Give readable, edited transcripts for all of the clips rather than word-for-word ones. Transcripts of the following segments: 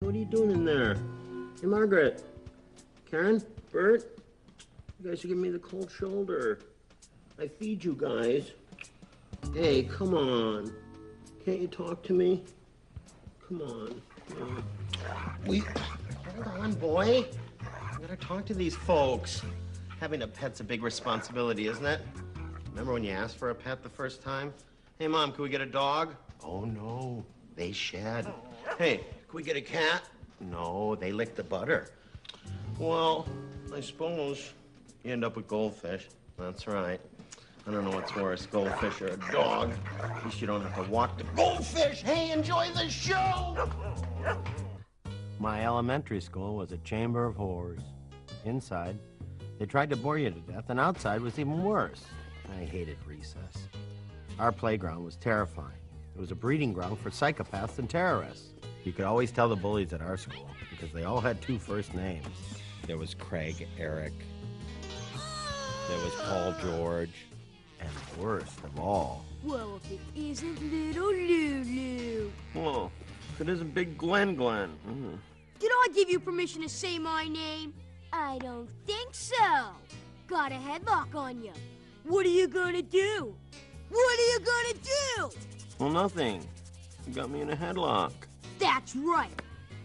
what are you doing in there? Hey, Margaret. Karen? Bert? You guys are giving me the cold shoulder. I feed you guys. Hey, come on. Can't you talk to me? Come on. Hold on, boy. I gotta talk to these folks. Having a pet's a big responsibility, isn't it? Remember when you asked for a pet the first time? Hey, Mom, can we get a dog? Oh, no. They shed. Hey, can we get a cat? No, they lick the butter. Well, I suppose you end up with goldfish. That's right. I don't know what's worse, goldfish or a dog. At least you don't have to walk the goldfish. Hey, enjoy the show! My elementary school was a chamber of horrors. Inside, they tried to bore you to death, and outside was even worse. I hated recess. Our playground was terrifying. It was a breeding ground for psychopaths and terrorists. You could always tell the bullies at our school because they all had 2 first names. There was Craig Eric. There was Paul George. And worst of all... Well, if it isn't little Lulu. Well, if it isn't Big Glenn. Did I give you permission to say my name? I don't think so. Got a headlock on you. What are you gonna do? What are you gonna do? Well, nothing. You got me in a headlock. That's right.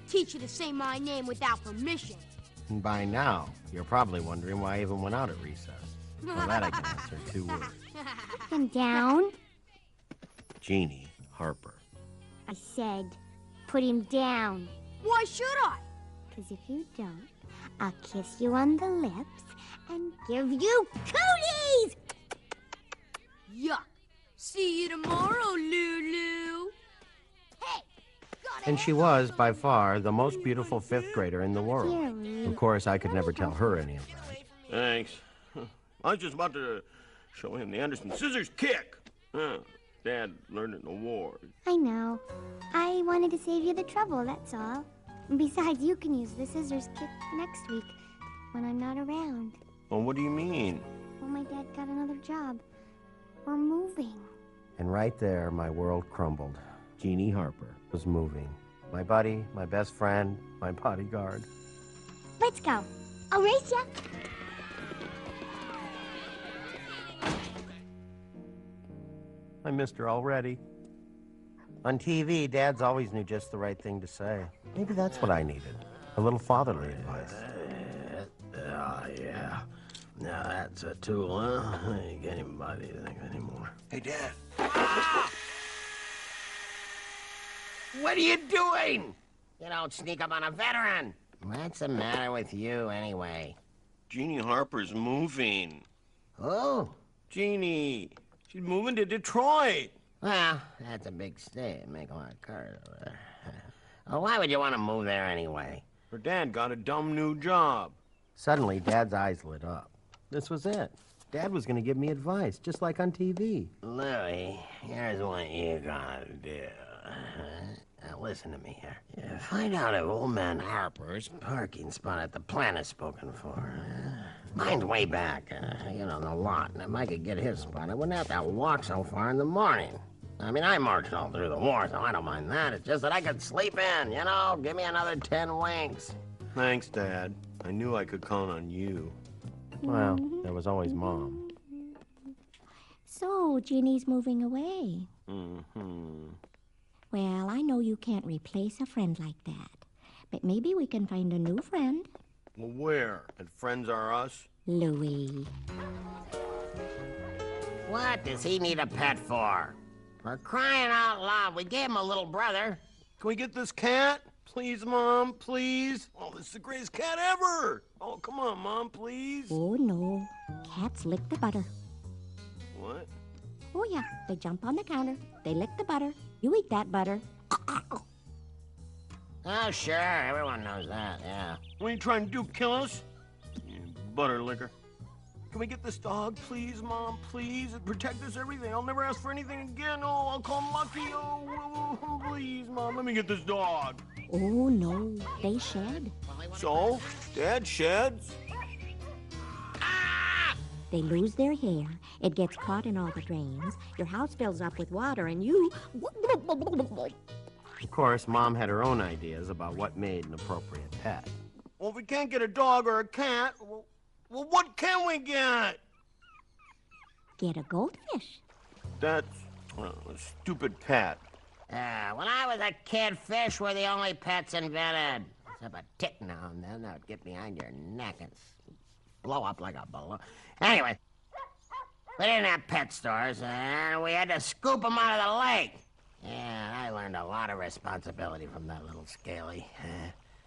Teach you to say my name without permission. And by now, you're probably wondering why I even went out at recess. Well, that I can answer in 2 words. Put him down. Jeannie Harper. I said, put him down. Why should I? Because if you don't, I'll kiss you on the lips and give you cooties! Yuck. See you tomorrow, Lulu. Hey! And she was, by far, the most beautiful 5th grader in the world. Dear Of course, I could never tell her any of that. Thanks. I was just about to show him the Anderson scissors kick. Dad learned it in the war. I know. I wanted to save you the trouble, that's all. Besides, you can use the scissors kick next week when I'm not around. Well, what do you mean? Well, my dad got another job. We're moving. And right there, my world crumbled. Jeannie Harper was moving. My buddy, my best friend, my bodyguard. Let's go. I'll race ya. I missed her already. On TV, dads always knew just the right thing to say. Maybe that's what I needed. A little fatherly advice. Yeah. Now that's a tool, huh? I ain't get anybody to think anymore. Hey, Dad. Ah! What are you doing? You don't sneak up on a veteran. What's the matter with you, anyway? Jeannie Harper's moving. Who? Jeannie. She's moving to Detroit. Well, that's a big state. Make a lot of cars over there. Well, why would you want to move there anyway? Her dad got a dumb new job. Suddenly, Dad's eyes lit up. This was it. Dad was going to give me advice, just like on TV. Louie, here's what you gotta do. Now, listen to me here. Yeah, find out if old man Harper's parking spot at the plant is spoken for. Mine's way back, the lot. And if I could get his spot, I wouldn't have to walk so far in the morning. I mean, I marched all through the war, so I don't mind that. It's just that I could sleep in, Give me another 10 winks. Thanks, Dad. I knew I could count on you. Well, there was always Mom. So, Jeannie's moving away. Mm-hmm. Well, I know you can't replace a friend like that. But maybe we can find a new friend. Well, where? At Friends Are Us? Louie. What does he need a pet for? For crying out loud, we gave him a little brother. Can we get this cat? Please, Mom, please. Oh, this is the greatest cat ever. Oh, come on, Mom, please. Oh, no. Cats lick the butter. What? Oh, yeah. They jump on the counter. They lick the butter. You eat that butter. Oh, sure. Everyone knows that, yeah. What are you trying to do, kill us? You butter licker. Can we get this dog, please, Mom, please? Protect us, everything. I'll never ask for anything again. Oh, I'll call Lucky. Oh, please, Mom, let me get this dog. Oh, no. They shed. So? Dad sheds? They lose their hair. It gets caught in all the drains. Your house fills up with water, and you... Of course, Mom had her own ideas about what made an appropriate pet. Well, if we can't get a dog or a cat, well, what can we get? Get a goldfish. That's a stupid pet. When I was a kid, fish were the only pets invented. Except a tick now and then that would get behind your neck and blow up like a balloon. Anyway, we didn't have pet stores, and we had to scoop them out of the lake. Yeah, I learned a lot of responsibility from that little Scaly.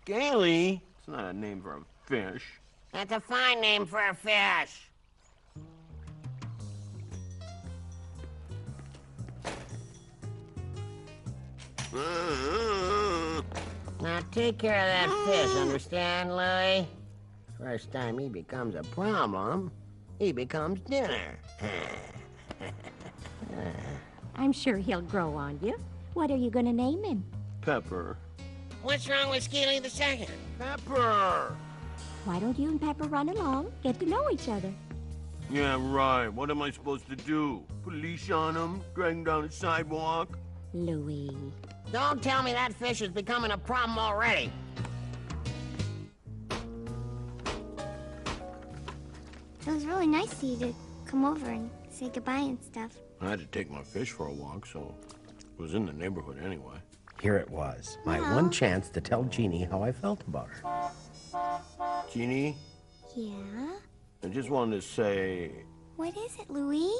Scaly? It's not a name for a fish. That's a fine name for a fish. Now take care of that fish, understand, Louie? First time he becomes a problem, he becomes dinner. I'm sure he'll grow on you. What are you going to name him? Pepper. What's wrong with Scaly the Second? Pepper! Why don't you and Pepper run along, get to know each other? Yeah, right. What am I supposed to do? Put a leash on him? Drag him down the sidewalk? Louie. Don't tell me that fish is becoming a problem already. It was really nice of you to come over and say goodbye and stuff. I had to take my fish for a walk, so it was in the neighborhood anyway. Here it was, my Well. one chance to tell Jeannie how I felt about her. Jeannie, Yeah? I just wanted to say, What is it, Louie?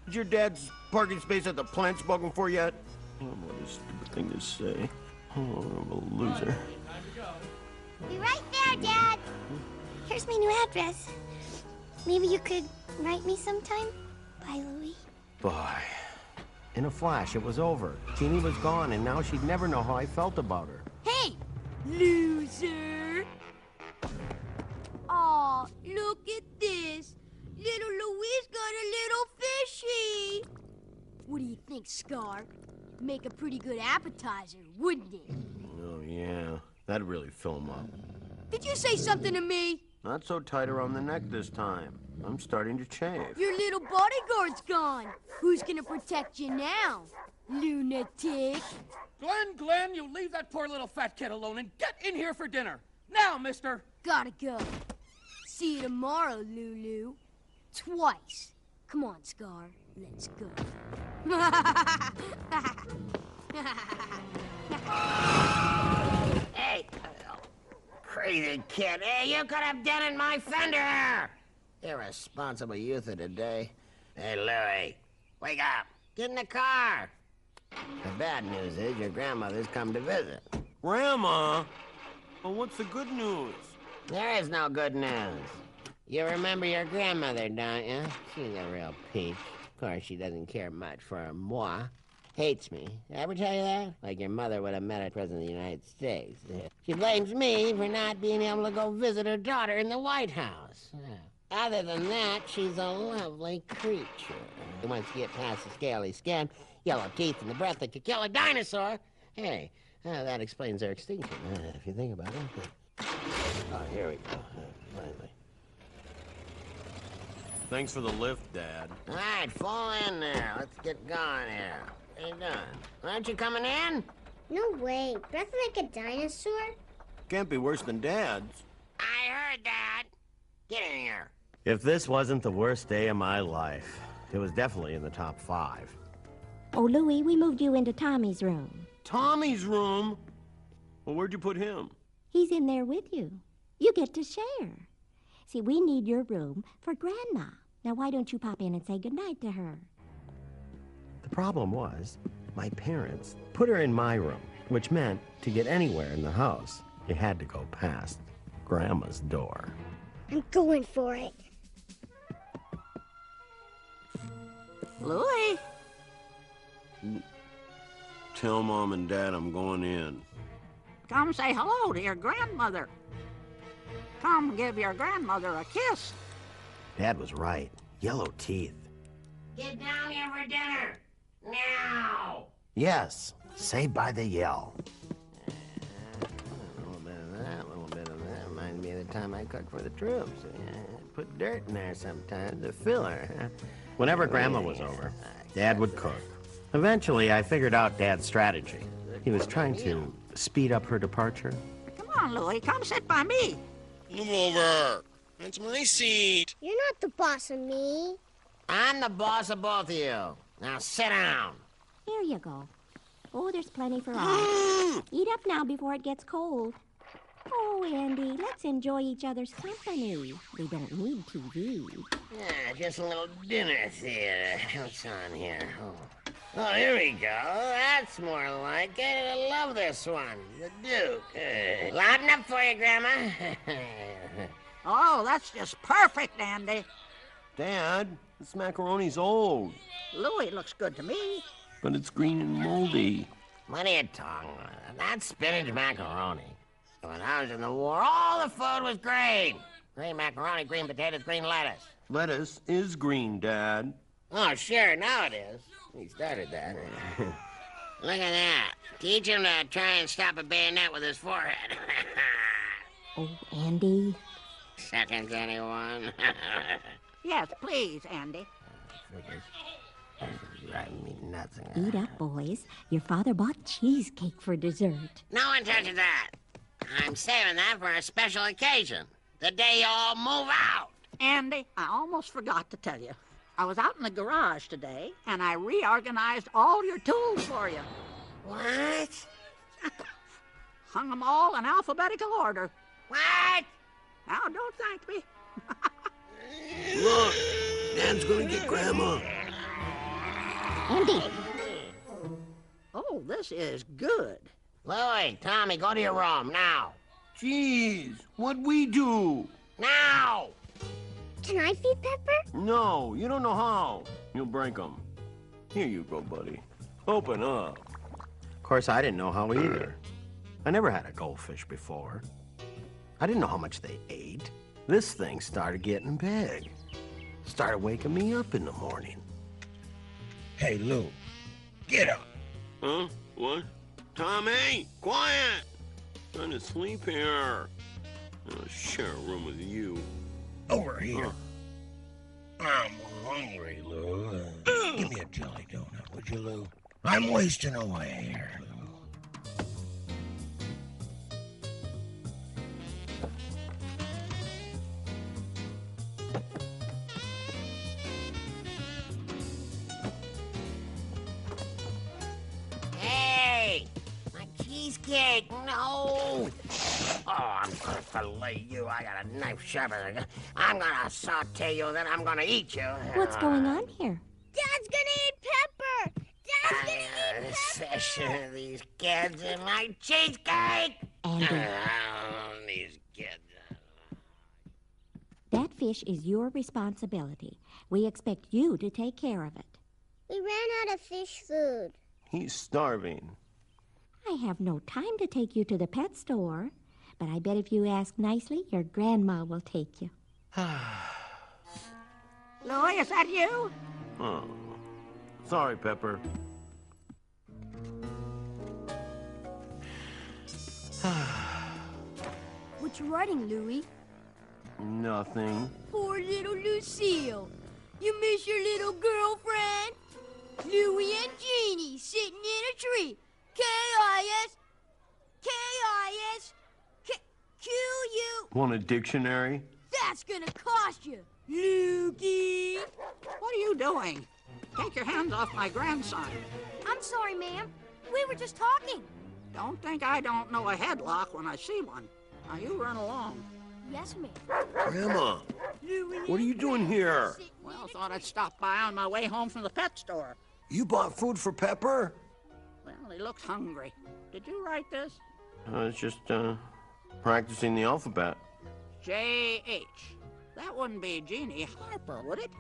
is your dad's parking space at the plant spoken for yet? Oh, what a stupid thing to say. Oh, I'm a loser. Be right there, Dad. Here's my new address. Maybe you could write me sometime? Bye, Louie. Bye. In a flash, it was over. Jeannie was gone, and now she'd never know how I felt about her. Hey, loser! Aw, look at this. Little Louie's got a little fishy. What do you think, Scar? Make a pretty good appetizer, wouldn't it? Oh, yeah. That'd really fill him up. Did you say something to me? Not so tight around the neck this time. I'm starting to chafe. Your little bodyguard's gone. Who's gonna protect you now, lunatic? Glenn, you leave that poor little fat kid alone and get in here for dinner. Now, mister. Gotta go. See you tomorrow, Lulu. Twice. Come on, Scar. Let's go. Hey, crazy kid. Hey, you could have dented my fender. Irresponsible youth of today. Hey, Louie, wake up. Get in the car. The bad news is your grandmother's come to visit. Grandma? Well, what's the good news? There is no good news. You remember your grandmother, don't you? She's a real peach. Of course, she doesn't care much for moi. Hates me. Ever tell you that? Like your mother would have met a president of the United States. She blames me for not being able to go visit her daughter in the White House. Other than that, she's a lovely creature. Once you get past the scaly skin, yellow teeth, and the breath that could kill a dinosaur, hey, that explains their extinction, if you think about it. Oh, here we go. Finally. Thanks for the lift, Dad. All right, fall in there. Let's get going here. How you doing? Aren't you coming in? No way. Breath like a dinosaur? Can't be worse than Dad's. I heard that. Get in here. If this wasn't the worst day of my life, it was definitely in the top 5. Oh, Louie, we moved you into Tommy's room. Tommy's room? Well, where'd you put him? He's in there with you. You get to share. See, we need your room for Grandma. Now, why don't you pop in and say goodnight to her? The problem was, my parents put her in my room, which meant to get anywhere in the house, you had to go past Grandma's door. I'm going for it. Louie. Tell Mom and Dad I'm going in. Come say hello to your grandmother. Come give your grandmother a kiss. Dad was right. Yellow teeth. Get down here for dinner. Now. Yes, saved by the yell. A little bit of that, a little bit of that. Reminds me of the time I cooked for the troops. Put dirt in there sometimes to fill her. Whenever Grandma was over, Dad would cook. Eventually, I figured out Dad's strategy. He was trying to speed up her departure. Come on, Louie, come sit by me. Move over. That's my seat. You're not the boss of me. I'm the boss of both of you. Now sit down. Here you go. Oh, there's plenty for all. Eat up now before it gets cold. Oh, Andy, let's enjoy each other's company. We don't need TV. Yeah, just a little dinner theater. What's on here? Oh, here we go. That's more like it. I love this one. The Duke. Loud enough for you, Grandma? Oh, that's just perfect, Andy. Dad, this macaroni's old, Louie looks good to me. but it's green and moldy. What are you talking about? That's spinach macaroni. When I was in the war, all the food was green. Green macaroni, green potatoes, green lettuce. Lettuce is green, Dad. Oh, sure, now it is. He started that. Look at that. Teach him to try and stop a bayonet with his forehead. Oh, Andy. Seconds, anyone? Yes, please, Andy. Driving me nuts. Eat up, boys. Your father bought cheesecake for dessert. No one touches that. I'm saving that for a special occasion. The day you all move out. Andy, I almost forgot to tell you. I was out in the garage today, and I reorganized all your tools for you. What? Hung them all in alphabetical order. What? Now, don't thank me. Look, Dad's gonna get Grandma. Andy! Oh, this is good. Louie, Tommy, go to your room, now. Jeez, what'd we do? Now! Can I feed Pepper? No, you don't know how. You'll break them. Here you go, buddy. Open up. Of course, I didn't know how either. I never had a goldfish before. I didn't know how much they ate. This thing started getting big. Started waking me up in the morning. Hey, Lou, get up. Huh? What? Tommy, quiet! Trying to sleep here. I'll share a room with you. Over here. I'm hungry, Lou. Give me a jelly donut, would you, Lou? I'm wasting away here, Lou. Hey! My cheesecake, no! Oh, I'm gonna fillet you. I got a knife sharper than I'm gonna saute you, then I'm gonna eat you. What's going on here? Dad's gonna eat Pepper! Dad's gonna eat Pepper! These kids and my cheesecake! Andy, These kids. that fish is your responsibility. We expect you to take care of it. We ran out of fish food. He's starving. I have no time to take you to the pet store, but I bet if you ask nicely, your grandma will take you. Louie, is that you? Oh. Sorry, Pepper. What you writing, Louie? Nothing. Poor little Lucille. You miss your little girlfriend? Louie and Jeannie sitting in a tree. K-I-S, K-I-S, Q-U. Want a dictionary? That's gonna cost you, Lukey. What are you doing? Take your hands off my grandson. I'm sorry, ma'am. We were just talking. Don't think I don't know a headlock when I see one. Now, you run along. Yes, ma'am. Grandma, what are you doing here? Well, thought I'd stop by on my way home from the pet store. You bought food for Pepper? Well, he looks hungry. Did you write this? I was just, practicing the alphabet. J-H. That wouldn't be Jeannie Harper, would it?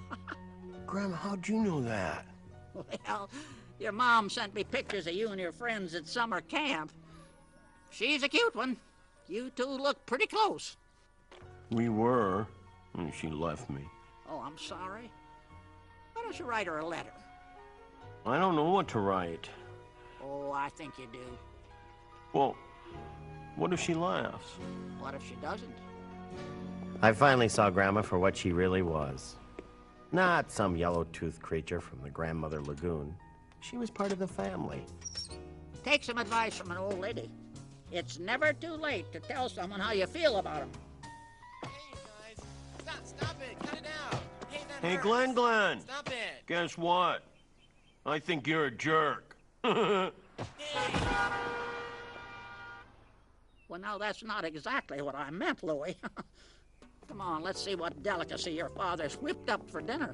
Grandma, how'd you know that? Well, your mom sent me pictures of you and your friends at summer camp. She's a cute one. You two look pretty close. We were, and she left me. Oh, I'm sorry. Why don't you write her a letter? I don't know what to write. Oh, I think you do. Well, what if she laughs? What if she doesn't? I finally saw Grandma for what she really was. Not some yellow-toothed creature from the Grandmother Lagoon. She was part of the family. Take some advice from an old lady. It's never too late to tell someone how you feel about them. Hey, guys. Stop it. Cut it out. Hey, that Hey, hurts. Glenn. Stop it. Guess what? I think you're a jerk. Well, now, that's not exactly what I meant, Louie. Come on, let's see what delicacy your father's whipped up for dinner.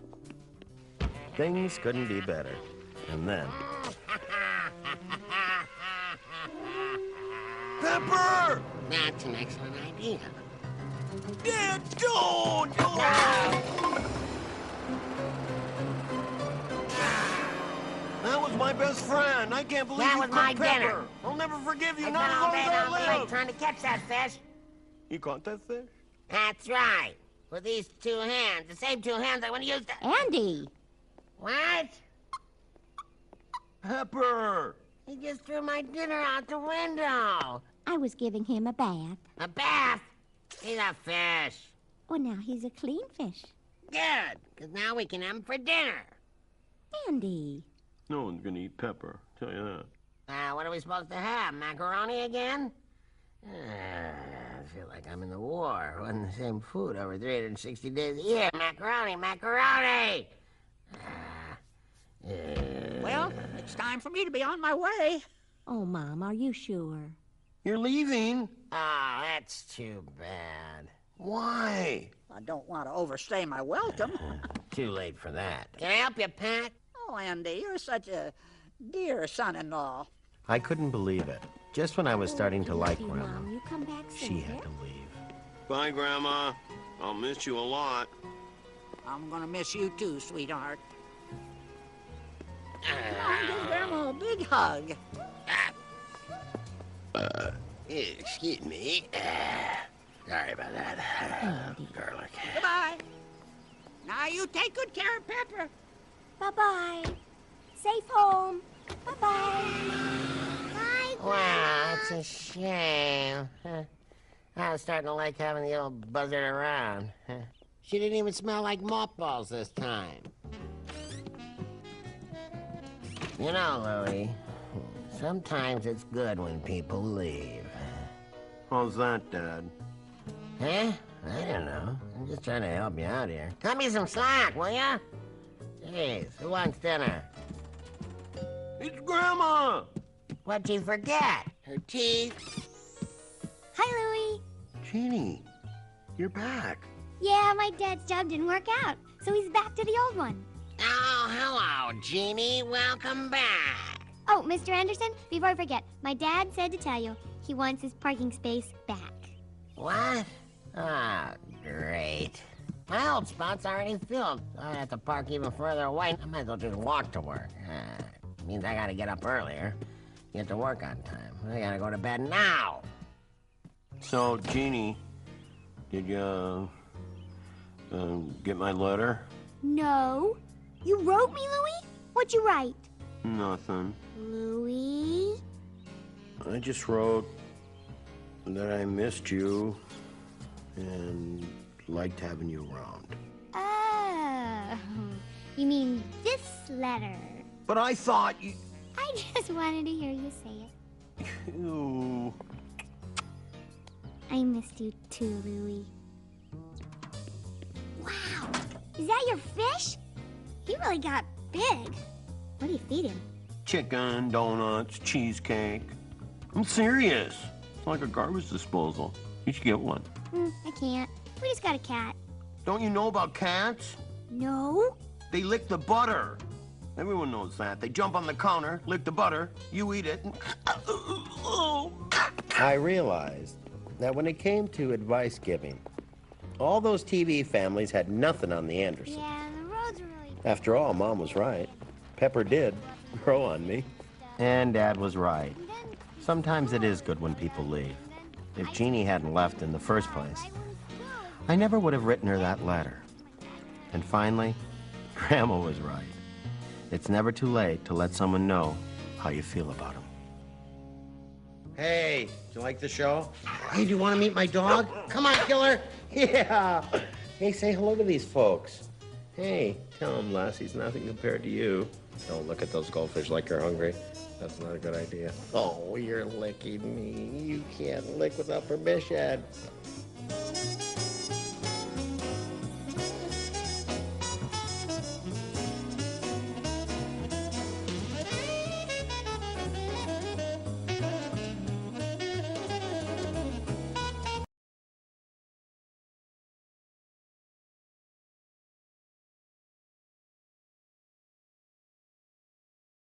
Things couldn't be better. And then... Pepper! That's an excellent idea. Dad, don't! That was my best friend. I can't believe That you was my cooked Pepper. dinner. I'll never forgive you, I not as spent all long day as I down the lake live. trying to catch that fish. You caught that fish? That's right. With these two hands. The same two hands I want to use to... Andy! What? Pepper! He just threw my dinner out the window. I was giving him a bath. A bath? He's a fish. Well, now he's a clean fish. Good, because now we can have him for dinner. Andy. No one's gonna eat Pepper, tell you that. What are we supposed to have? Macaroni again? I feel like I'm in the war, wanting the same food over 360 days a year. Macaroni, macaroni! Well, it's time for me to be on my way. Oh, Mom, are you sure? You're leaving? Oh, that's too bad. Why? I don't want to overstay my welcome. Too late for that. Can I help you, Pat? Oh, Andy, you're such a dear son-in-law. I couldn't believe it. Just when I was starting to like Love you, Grandma, Mom. You come back soon. she had to leave. Bye, Grandma. I'll miss you a lot. I'm gonna miss you too, sweetheart. Come on, give Grandma a big hug. Excuse me. Sorry about that. Garlic. Goodbye. Now you take good care of Pepper. Bye-bye. Safe home. Bye-bye. Wow, that's a shame. I was starting to like having the old buzzard around. She didn't even smell like mothballs this time. You know, Louie, sometimes it's good when people leave. How's that, Dad? Huh? I don't know. I'm just trying to help you out here. Cut me some slack, will ya? Jeez, who wants dinner? It's Grandma! What'd you forget? Her teeth? Hi, Louie. Jeannie, you're back. Yeah, my dad's job didn't work out, so he's back to the old one. Oh, hello, Jeannie. Welcome back. Oh, Mr. Anderson, before I forget, my dad said to tell you he wants his parking space back. What? Ah, great. My old spot's already filled. I have to park even further away. I might as well just walk to work. Means I gotta get up earlier, get to work on time. I gotta go to bed now. So, Jeannie, did you, get my letter? No. You wrote me, Louie? What'd you write? Nothing. Louie? I just wrote that I missed you and liked having you around. Oh. You mean this letter? But I thought you... I just wanted to hear you say it. Ew. I missed you too, Louie. Wow. Is that your fish? He really got big. What do you feed him? Chicken, donuts, cheesecake. I'm serious. It's like a garbage disposal. You should get one. I can't. We just got a cat. Don't you know about cats? No? They lick the butter. Everyone knows that. They jump on the counter, lick the butter, you eat it, and... I realized that when it came to advice giving, all those TV families had nothing on the Andersons. Yeah, the roads are really... After all, Mom was right. Pepper did grow on me. And Dad was right. Sometimes it is good when people leave. If Jeannie hadn't left in the first place, I never would have written her that letter. And finally, Grandma was right. It's never too late to let someone know how you feel about them. Hey, do you like the show? Hey, do you want to meet my dog? Come on, killer. Yeah. Hey, say hello to these folks. Hey, tell them Lassie's nothing compared to you. Don't look at those goldfish like you're hungry. That's not a good idea. Oh, you're licking me. You can't lick without permission.